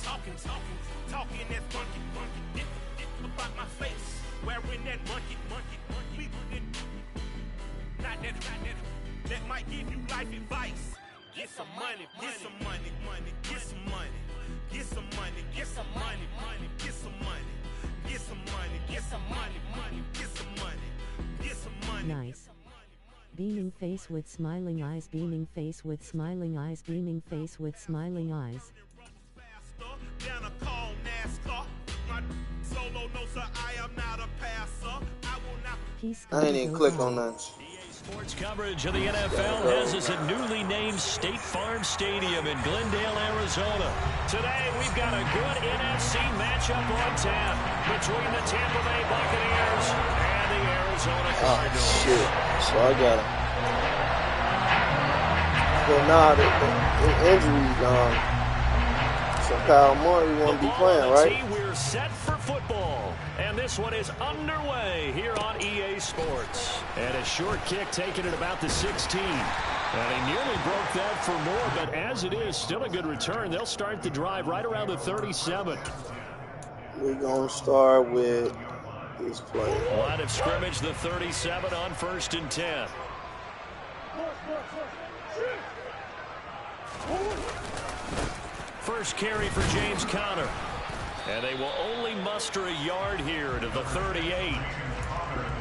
talking that funky, about my face. Wearing that monkey. Not that, that might give you life advice. Get some money, get some money, get some money, get some money, get some money, get some money, get some money, get some money, get some money, get some money. Nice. Beaming face with smiling eyes, beaming face with smiling eyes, beaming face with smiling eyes. Down a call NASCAR. My solo knows that I am not a passer. I will not. I ain't even click on that. Sports coverage of the NFL has us at newly named State Farm Stadium in Glendale, Arizona. Today, we've got a good NFC matchup on tap between the Tampa Bay Buccaneers and the Arizona Cardinals. Oh, shit. So I got it. Well, nah, the injuries, so Kyle Moore, we won't be playing, right? We're set for football. And this one is underway here on EA Sports. And a short kick taken at about the 16. And he nearly broke that for more, but as it is, still a good return. They'll start the drive right around the 37. We're going to start with this play. Line of scrimmage, the 37 on 1st and 10. First carry for James Conner. And they will only muster a yard here to the 38.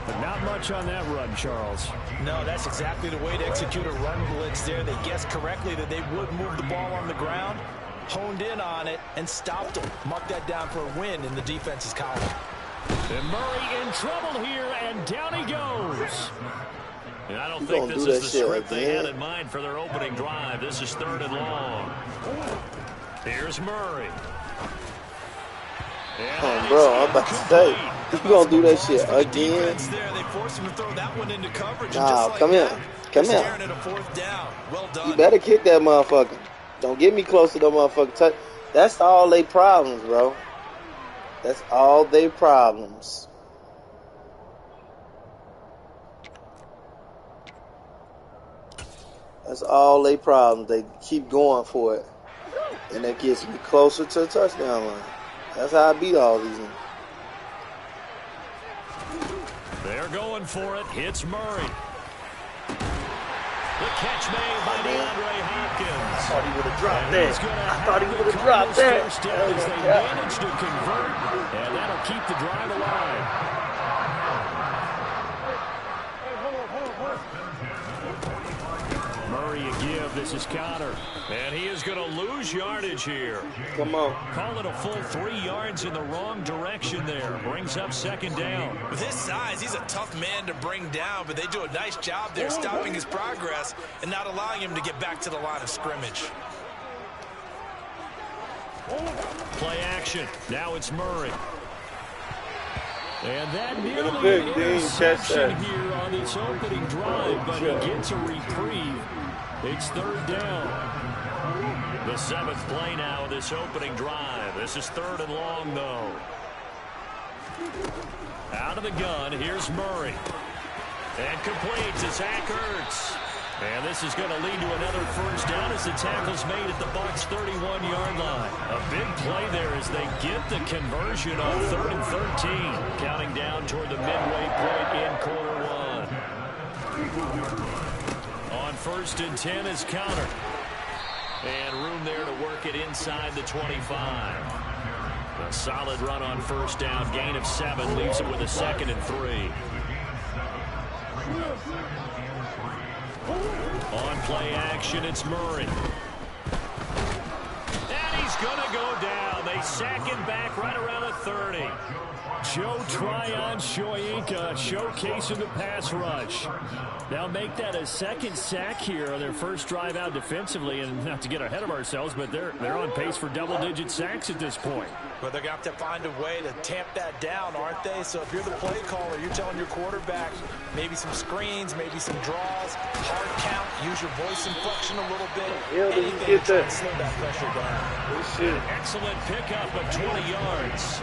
But not much on that run, Charles. No, that's exactly the way to execute a run blitz there. They guessed correctly that they would move the ball on the ground, honed in on it, and stopped them. Mark that down for a win in the defense's column. And Murray in trouble here, and down he goes. And I don't think this is the script they had in mind for their opening drive. This is 3rd and long. Here's Murray. Oh, bro, I'm about to say, you gonna do that shit again? They forced him to throw that one into coverage. Nah, come here. Come here. At a 4th down. Well done. You better kick that motherfucker. Don't get me close to that motherfucker. That's all they problems, bro. That's all they problems. That's all they problems. They keep going for it. And that gets me closer to the touchdown line. That's how I beat all these niggas. They're going for it. Hits Murray. The catch made by DeAndre Hopkins. I thought he would have dropped that. I thought he would have dropped that. As they manage to convert, and that'll keep the drive alive. Murray a give. This is Conner. And he is going to lose yardage here. Come on. Call it a full 3 yards in the wrong direction there. Brings up 2nd down. With his size, he's a tough man to bring down, but they do a nice job there stopping his progress and not allowing him to get back to the line of scrimmage. Play action. Now it's Murray. And that nearly an interception here on this opening drive, but he gets a reprieve. It's 3rd down. The 7th play now of this opening drive. This is 3rd and long, though. Out of the gun, here's Murray. And complete to Zach Ertz. And this is going to lead to another 1st down as the tackle's made at the Bucs' 31-yard line. A big play there as they get the conversion on 3rd and 13. Counting down toward the midway point in quarter 1. On 1st and 10 is Conner. And room there to work it inside the 25. A solid run on 1st down. Gain of 7 leaves it with a 2nd and 3. On play action, it's Murray. And he's going to go down. They sack him back right around the 30. Joe Tryon Shoyinka showcasing the pass rush. They'll make that a 2nd sack here on their first drive out defensively, and not to get ahead of ourselves, but they're on pace for double-digit sacks at this point. But they're going to have to find a way to tamp that down, aren't they? So if you're the play caller, you're telling your quarterback maybe some screens, maybe some draws, hard count, use your voice inflection a little bit. Anything to try and slow that pressure down. An excellent pickup of 20 yards.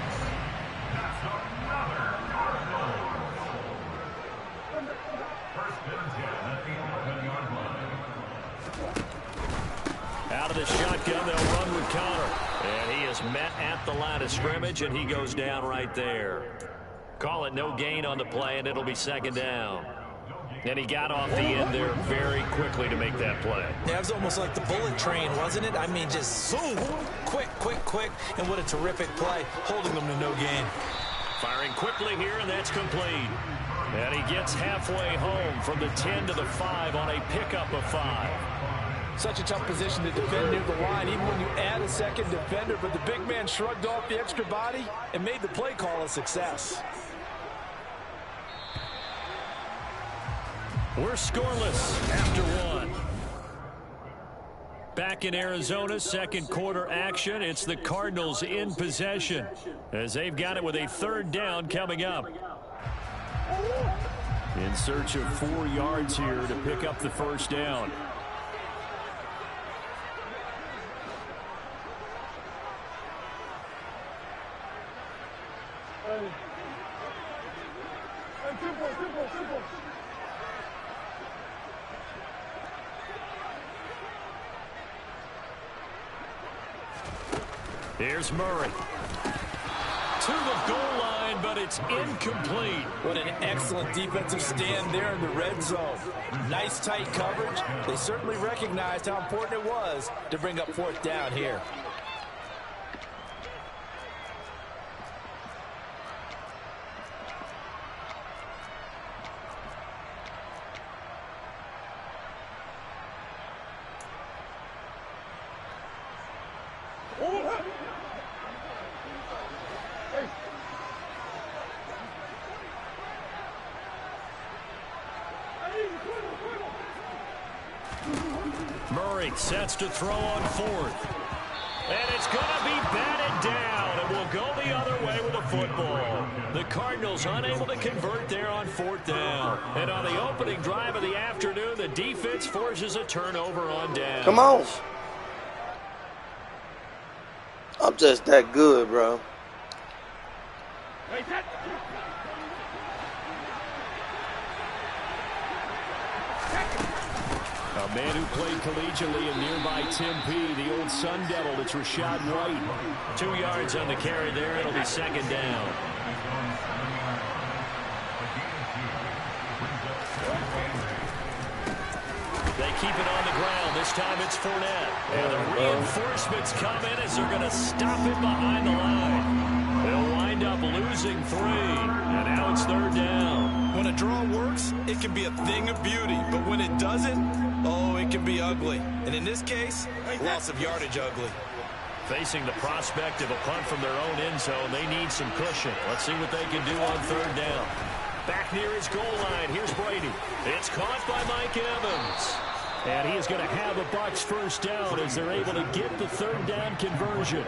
Out of the shotgun, they'll run with Conner. And he is met at the line of scrimmage, and he goes down right there. Call it no gain on the play, and it'll be second down. And he got off the end there very quickly to make that play. Yeah, it was almost like the bullet train, wasn't it? I mean, just zoom, quick, and what a terrific play, holding them to no gain. Firing quickly here, and that's complete. And he gets halfway home from the 10 to the 5 on a pickup of 5. Such a tough position to defend near the line, even when you add a second defender, but the big man shrugged off the extra body and made the play call a success. We're scoreless after one. Back in Arizona, second quarter action. It's the Cardinals in possession as they've got it with a third down coming up. In search of 4 yards here to pick up the first down. Here's Murray. To the goal line, but it's incomplete. What an excellent defensive stand there in the red zone. Nice tight coverage. They certainly recognized how important it was to bring up fourth down here. Murray sets to throw on fourth. And it's going to be batted down, and will go the other way with the football. The Cardinals unable to convert there on fourth down. And on the opening drive of the afternoon, the defense forces a turnover on down. Come on. I'm just that good, bro. A man who played collegiately in nearby Tempe, the old Sun Devil, it's Rashad White. 2 yards on the carry there. It'll be second down. They keep it on the ground. This time it's Fournette. And the reinforcements come in as they're going to stop it behind the line. They'll wind up losing 3. And now it's third down. When a draw works, it can be a thing of beauty. But when it doesn't, oh, it can be ugly. And in this case, loss of yardage ugly. Facing the prospect of a punt from their own end zone, they need some cushion. Let's see what they can do on third down. Back near his goal line, here's Brady. It's caught by Mike Evans. And he is going to have a Bucs first down as they're able to get the third down conversion.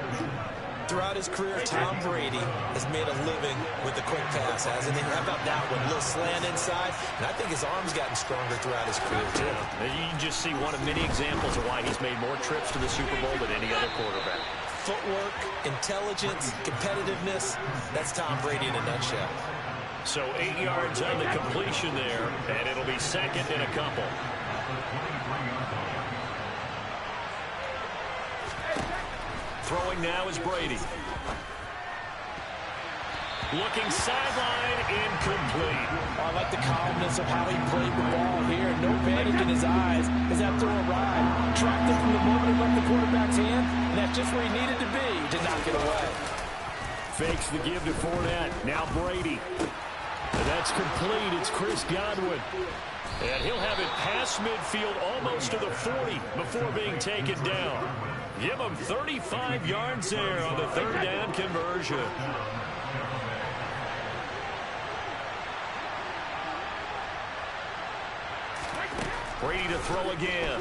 Throughout his career, Tom Brady has made a living with the quick pass, hasn't he? How about that one? A little slant inside, and I think his arm's gotten stronger throughout his career, too. Yeah. You can just see one of many examples of why he's made more trips to the Super Bowl than any other quarterback. Footwork, intelligence, competitiveness, that's Tom Brady in a nutshell. So 8 yards on the completion there, and it'll be second and a couple. Throwing now is Brady. Looking sideline, incomplete. I like the calmness of how he played the ball here. No panic in his eyes as that throw arrived. Tracked it from the moment it left the quarterback's hand, and that's just where he needed to be to knock it away. Fakes the give to Fournette. Now Brady. And that's complete. It's Chris Godwin. And he'll have it past midfield almost to the 40 before being taken down. Give him 35 yards there on the third down conversion. Brady to throw again.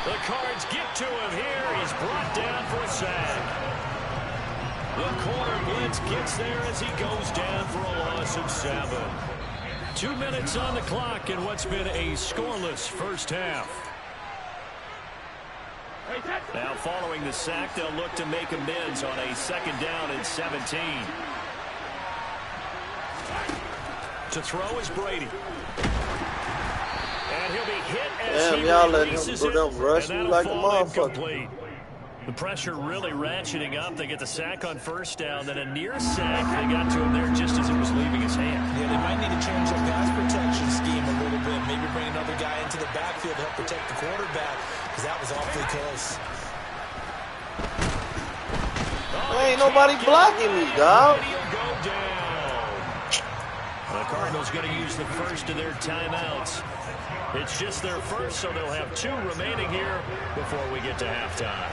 The Cards get to him here. He's brought down for a sack. The corner blitz gets there as he goes down for a loss of 7. 2 minutes on the clock in what's been a scoreless first half. Now following the sack, they'll look to make amends on a second down and 17. To throw is Brady. And he'll be hit as he y'all let releases him it, rush and me like a that'll fall motherfucker. incomplete. The pressure really ratcheting up. They get the sack on first down, then a near sack. They got to him there just as it was leaving his hand. Yeah, they might need to change their pass protection scheme a little bit. Maybe bring another guy into the backfield to help protect the quarterback, because that was awfully close. There ain't nobody blocking me, dog. The Cardinals going to use the first of their timeouts. It's just their first, so they'll have 2 remaining here before we get to halftime.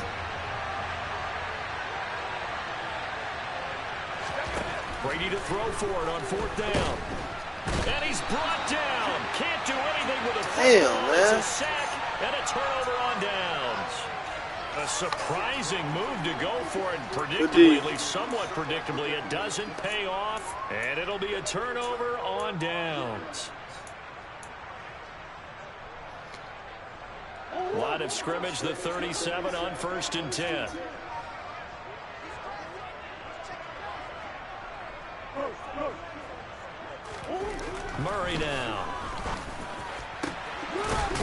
Brady to throw for it on 4th down. And he's brought down. Can't do anything with a damn, man. It's a sack and a turnover on downs. A surprising move to go for it. Predictably, at least somewhat predictably, it doesn't pay off. And it'll be a turnover on downs. Line of scrimmage, the 37 on 1st and 10. Murray now.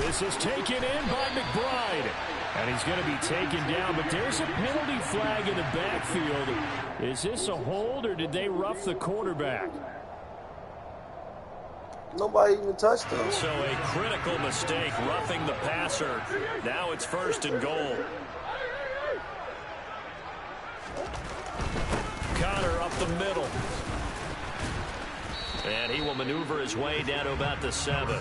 This is taken in by McBride. And he's going to be taken down, but there's a penalty flag in the backfield. Is this a hold, or did they rough the quarterback? Nobody even touched him. So a critical mistake, roughing the passer. Now it's 1st and goal. Connor up the middle. And he will maneuver his way down to about the 7.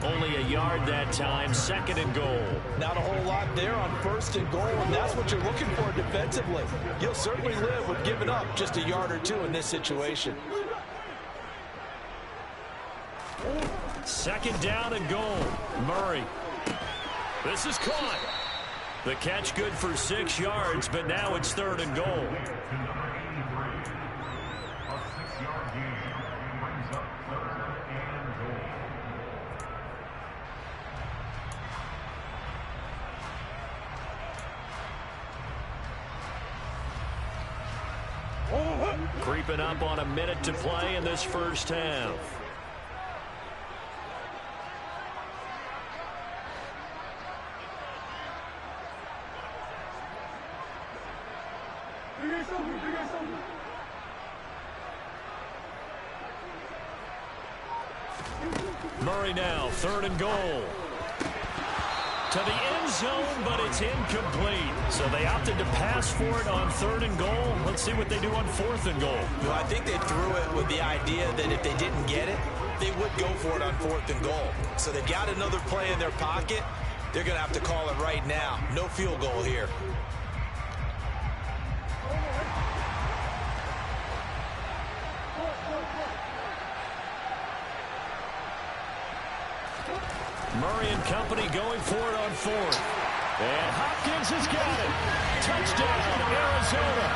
Only a yard that time, 2nd and goal. Not a whole lot there on 1st and goal, and that's what you're looking for defensively. You'll certainly live with giving up just a yard or 2 in this situation. 2nd down and goal. Murray. This is caught. The catch good for 6 yards, but now it's 3rd and goal. Creeping up on a minute to play in this first half. Murray now, 3rd and goal. To the end zone, but it's incomplete. So they opted to pass for it on 3rd and goal. Let's see what they do on 4th and goal. Well, I think they threw it with the idea that if they didn't get it, they would go for it on 4th and goal. So they've got another play in their pocket. They're going to have to call it right now. No field goal here. Murray and company going for it on 4th. And Hopkins has got it. Touchdown, Arizona.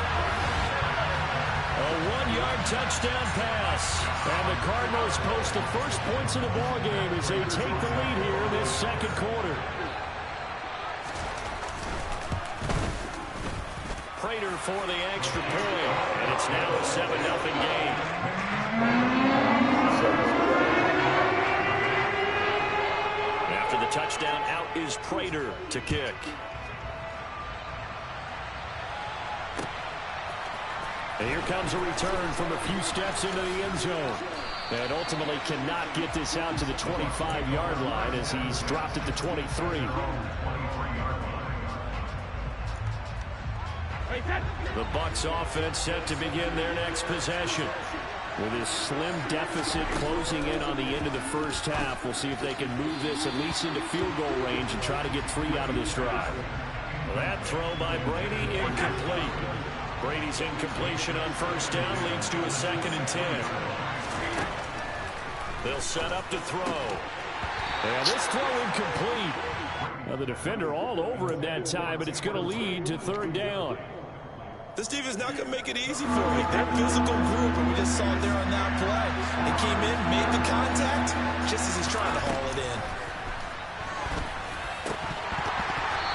A 1-yard touchdown pass. And the Cardinals post the first points of the ballgame as they take the lead here in this 2nd quarter. Prater for the extra point. And it's now a 7-0 game. Touchdown, out is Prater to kick. And here comes a return from a few steps into the end zone. And ultimately cannot get this out to the 25-yard line as he's dropped at the 23. The Bucs offense set to begin their next possession. With his slim deficit closing in on the end of the first half, we'll see if they can move this at least into field goal range and try to get 3 out of this drive. That throw by Brady incomplete. Brady's incompletion on 1st down leads to a 2nd and 10. They'll set up to throw. And this throw incomplete. Now the defender all over him that time, but it's going to lead to 3rd down. This defense not going to make it easy for you. They're a physical group, and we just saw it there on that play. They came in, made the contact, just as he's trying to haul it in.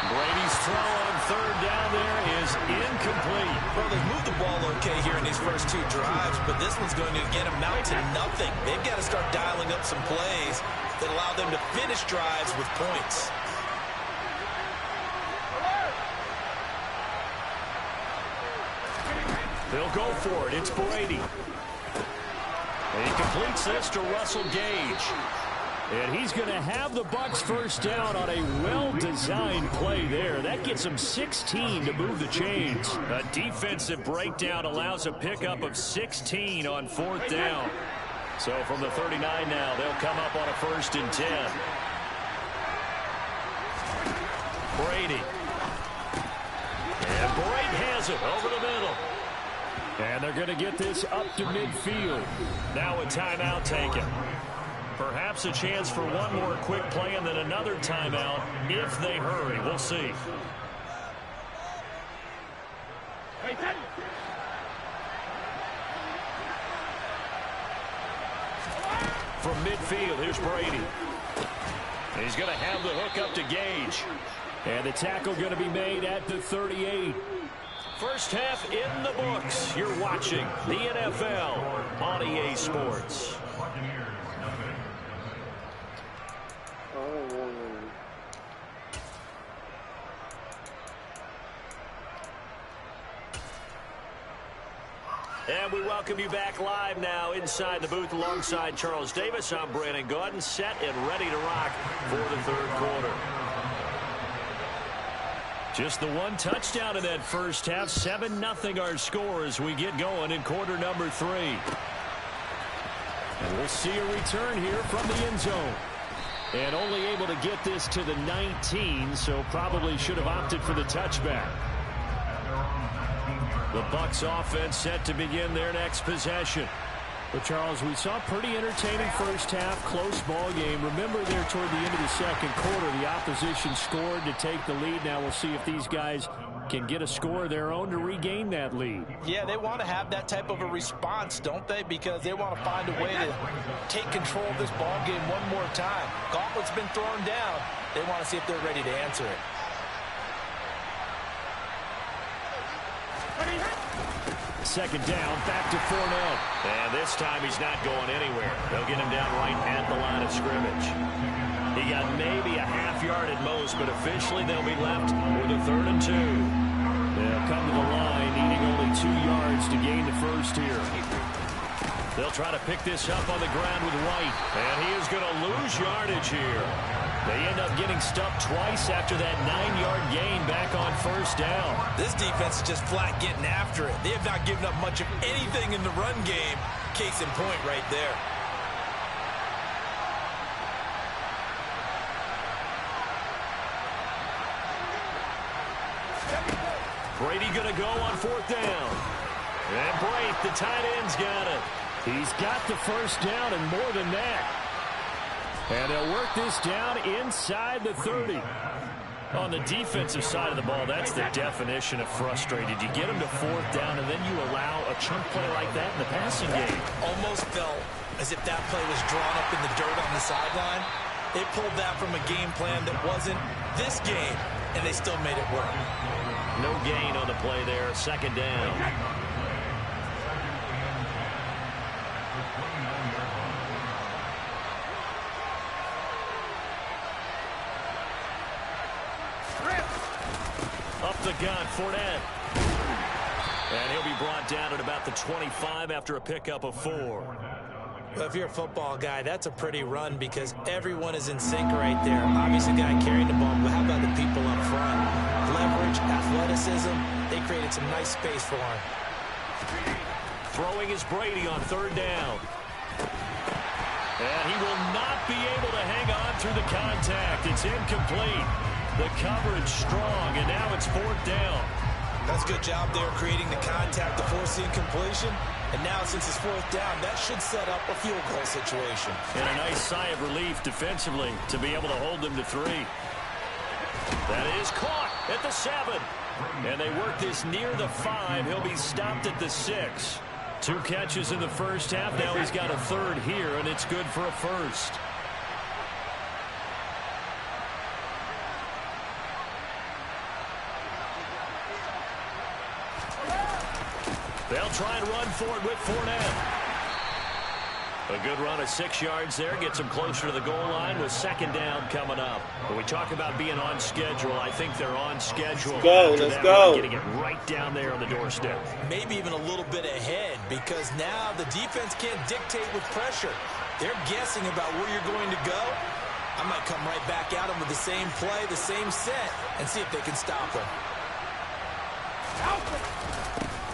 Brady's throw on 3rd down there is incomplete. Well, they've moved the ball okay here in these first 2 drives, but this one's going to again amount to nothing. They've got to start dialing up some plays that allow them to finish drives with points. They'll go for it. It's Brady. And he completes this to Russell Gage. And he's going to have the Bucs first down on a well-designed play there. That gets him 16 to move the chains. A defensive breakdown allows a pickup of 16 on 4th down. So from the 39 now, they'll come up on a 1st and 10. Brady. And Brady has it over the middle. And they're going to get this up to midfield. Now a timeout taken. Perhaps a chance for one more quick play and then another timeout if they hurry. We'll see. From midfield, here's Brady. He's going to have the hook up to Gage. And the tackle going to be made at the 38. First half in the books. You're watching the NFL on EA Sports. And we welcome you back live now inside the booth alongside Charles Davis. I'm Brandon Gaudin, set and ready to rock for the 3rd quarter. Just the one touchdown in that first half. 7-0 our score as we get going in quarter number 3. And we'll see a return here from the end zone. And only able to get this to the 19, so probably should have opted for the touchback. The Bucs offense set to begin their next possession. But, Charles, we saw a pretty entertaining first half, close ball game. Remember there toward the end of the second quarter, the opposition scored to take the lead. Now we'll see if these guys can get a score of their own to regain that lead. Yeah, they want to have that type of a response, don't they? Because they want to find a way to take control of this ball game one more time. Gauntlet's been thrown down. They want to see if they're ready to answer it. Second down, back to Fournette. And this time he's not going anywhere. They'll get him down right at the line of scrimmage. He got maybe a half yard at most, but officially they'll be left with a 3rd and 2. They'll come to the line, needing only 2 yards to gain the first here. They'll try to pick this up on the ground with White. And he is going to lose yardage here. They end up getting stuffed twice after that 9-yard gain back on 1st down. This defense is just flat getting after it. They have not given up much of anything in the run game. Case in point right there. Brady going to go on 4th down. And Brady, the tight end's got it. He's got the first down and more than that. And they'll work this down inside the 30. On the defensive side of the ball, that's the definition of frustrated. You get them to 4th down, and then you allow a chunk play like that in the passing game. Almost felt as if that play was drawn up in the dirt on the sideline. They pulled that from a game plan that wasn't this game, and they still made it work. No gain on the play there. 2nd down. Up the gun, Fournette. And he'll be brought down at about the 25 after a pickup of 4. Well, if you're a football guy, that's a pretty run because everyone is in sync right there. Obviously, the guy carrying the ball, but how about the people up front? Leverage, athleticism, they created some nice space for him. Throwing is Brady on 3rd down. And he will not be able to hang on through the contact. It's incomplete. The coverage strong, and now it's 4th down. That's a good job there creating the contact to force the incompletion. And now since it's 4th down, that should set up a field goal situation. And a nice sigh of relief defensively to be able to hold them to 3. That is caught at the 7. And they work this near the 5. He'll be stopped at the 6. 2 catches in the first half. Now he's got a 3rd here, and it's good for a 1st. They'll try and run for it with Fournette. A good run of 6 yards there gets them closer to the goal line with second down coming up. When we talk about being on schedule, I think they're on schedule. Let's go. Getting it right down there on the doorstep. Maybe even a little bit ahead, because now the defense can't dictate with pressure. They're guessing about where you're going to go. I might come right back at them with the same play, the same set, and see if they can stop them.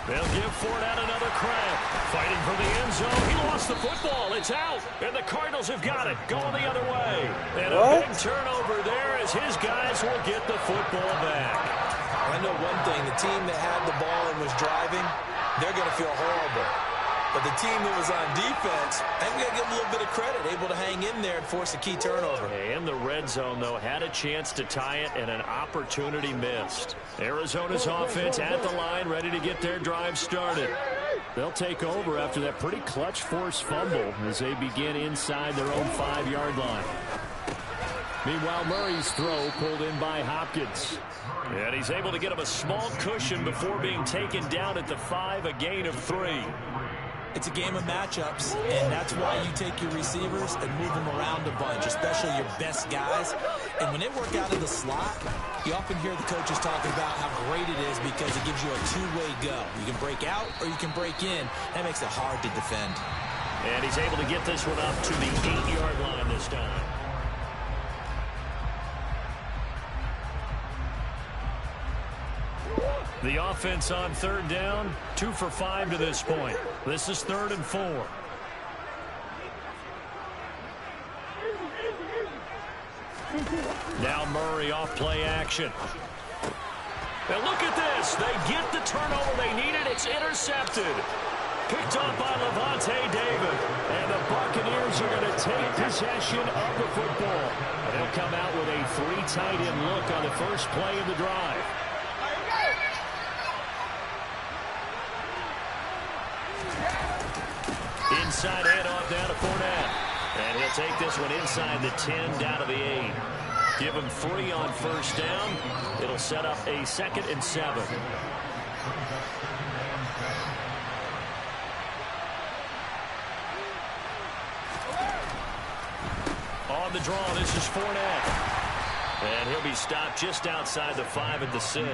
They'll give Fournette another crack. Fighting for the end zone. He lost the football. It's out. And the Cardinals have got it. Going the other way. And a big turnover there as his guys will get the football back. I know one thing. The team that had the ball and was driving, they're going to feel horrible. But the team that was on defense, I think we got to give them a little bit of credit, able to hang in there and force a key turnover. And the red zone, though, had a chance to tie it and an opportunity missed. Arizona's offense at the line, ready to get their drive started. They'll take over after that pretty clutch forced fumble as they begin inside their own 5-yard line. Meanwhile, Murray's throw pulled in by Hopkins. And he's able to get him a small cushion before being taken down at the 5, a gain of 3. It's a game of matchups, and that's why you take your receivers and move them around a bunch, especially your best guys. And when they work out of the slot, you often hear the coaches talking about how great it is because it gives you a two-way go. You can break out or you can break in. That makes it hard to defend. And he's able to get this one up to the 8-yard line this time. The offense on third down, 2 for 5 to this point. This is 3rd and 4. Now Murray off play action. And look at this. They get the turnover they needed. It's intercepted. Picked off by Levante David. And the Buccaneers are going to take possession of the football. And they'll come out with a 3 tight end look on the first play of the drive. Inside handoff down to Fournette. And he'll take this one inside the 10 down to the 8. Give him 3 on first down. It'll set up a 2nd and 7. On the draw, this is Fournette. And he'll be stopped just outside the 5 at the 6.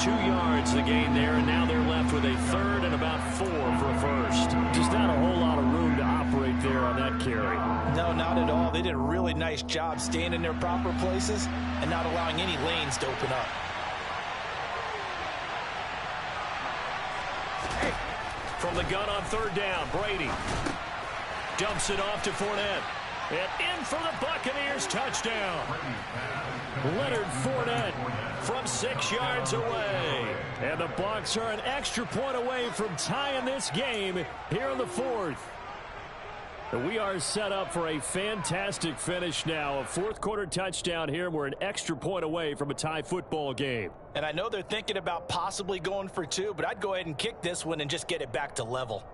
2 yards the gain there, and now they're left with a 3rd and about 4 for a first. Just not a whole lot of room to operate there on that carry. No, not at all. They did a really nice job staying in their proper places and not allowing any lanes to open up. From the gun on third down, Brady dumps it off to Fournette. And in for the Buccaneers, touchdown. Leonard Fournette from 6 yards away. And the Bucs are an extra point away from tying this game here in the 4th. We are set up for a fantastic finish now. A 4th quarter touchdown here. We're an extra point away from a tie football game. And I know they're thinking about possibly going for 2, but I'd go ahead and kick this one and just get it back to level.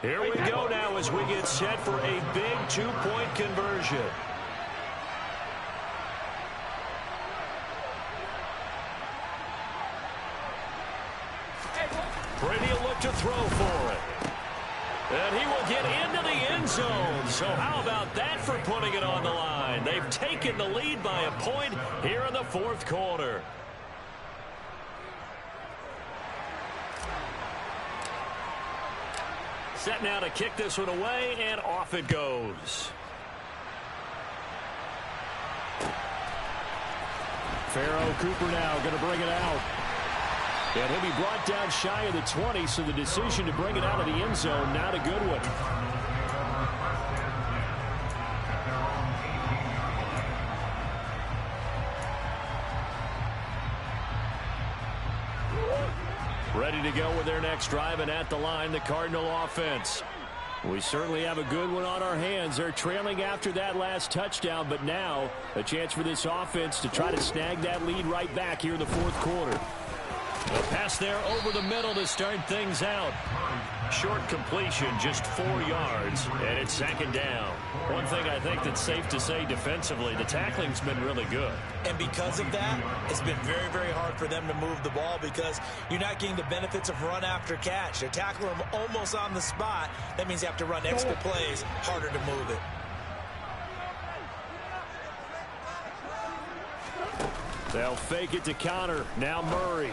Here we go now as we get set for a big 2-point conversion. Brady will look to throw for it. And he will get into the end zone. So how about that for putting it on the line? They've taken the lead by a point here in the 4th quarter. Set now to kick this one away, and off it goes. Pharaoh Cooper now going to bring it out. And he'll be brought down shy of the 20, so the decision to bring it out of the end zone, not a good one. Ready to go with their next drive, and at the line, the Cardinal offense. We certainly have a good one on our hands. They're trailing after that last touchdown, but now a chance for this offense to try to snag that lead right back here in the 4th quarter. A pass there over the middle to start things out. Short completion, just 4 yards, and it's second down. One thing I think that's safe to say defensively, the tackling's been really good. And because of that, it's been very, very hard for them to move the ball because you're not getting the benefits of run after catch. They're tackling them almost on the spot. That means you have to run extra plays, harder to move it. They'll fake it to counter. Now Murray.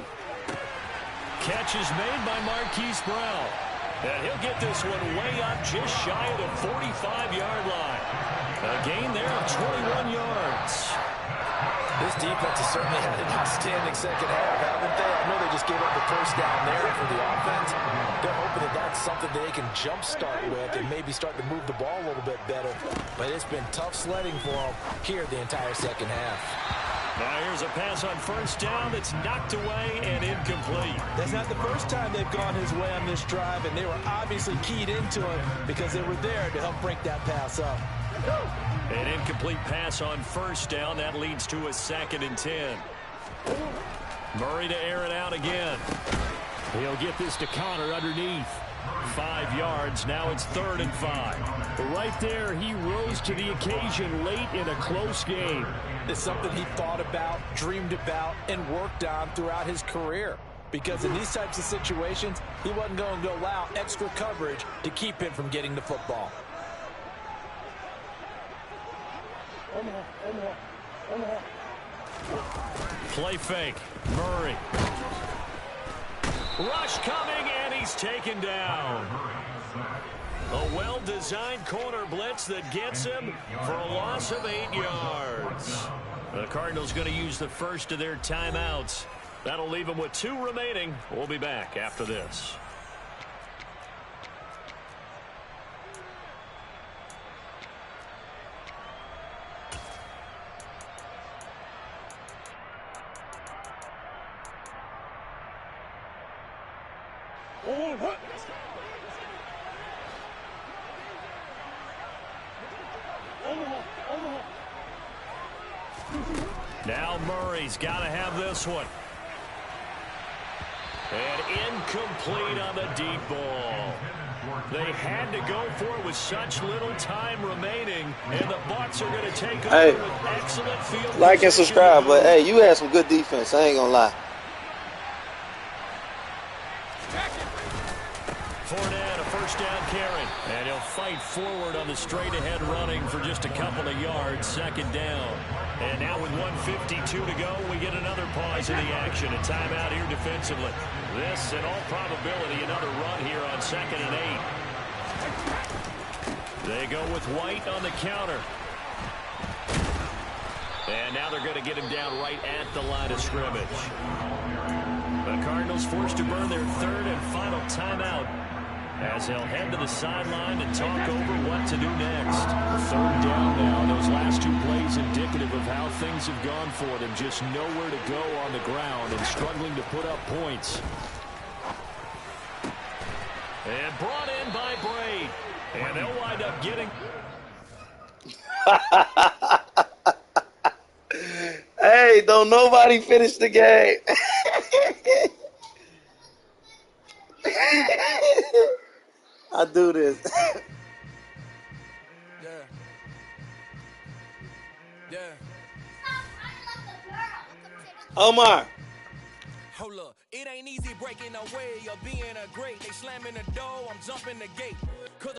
Catch is made by Marquise Brown. And he'll get this one way up just shy of the 45-yard line. A gain there of 21 yards. This defense has certainly had an outstanding second half, haven't they? I know they just gave up the first down there for the offense. They're hoping that that's something that they can jumpstart with and maybe start to move the ball a little bit better. But it's been tough sledding for them here the entire second half. Now here's a pass on first down that's knocked away and incomplete. That's not the first time they've gone his way on this drive, and they were obviously keyed into it because they were there to help break that pass up. An incomplete pass on first down. That leads to a 2nd and 10. Murray to air it out again. He'll get this to counter underneath. 5 yards. Now it's 3rd and 5. But right there, he rose to the occasion late in a close game. It's something he thought about, dreamed about, and worked on throughout his career. Because in these types of situations, he wasn't going to allow extra coverage to keep him from getting the football. Play fake. Murray. Rush coming, and he's taken down. A well-designed corner blitz that gets him for a loss of 8 yards. The Cardinals going to use the first of their timeouts. That'll leave them with 2 remaining. We'll be back after this. Now Murray's got to have this one. And incomplete on the deep ball. They had to go for it with such little time remaining, and the Bucs are going to take over with excellent field like and subscribe, but hey, you had some good defense. I ain't gonna lie. Fournette, a first down carry, and he'll fight forward on the straight-ahead running for just a couple of yards. 2nd down. And now with 1:52 to go, we get another pause in the action. A timeout here defensively. This, in all probability, another run here on 2nd and 8. They go with White on the counter. And now they're going to get him down right at the line of scrimmage. The Cardinals forced to burn their 3rd and final timeout as they'll head to the sideline and talk over what to do next. 3rd down now. Those last 2 plays indicative of how things have gone for them. Just nowhere to go on the ground and struggling to put up points. And brought in by Braid. And they'll wind up getting... Hey, don't nobody finish the game. I do this. Omar. Hold up, it ain't easy breaking away or being a great. They slamming the door, I'm jumping the gate.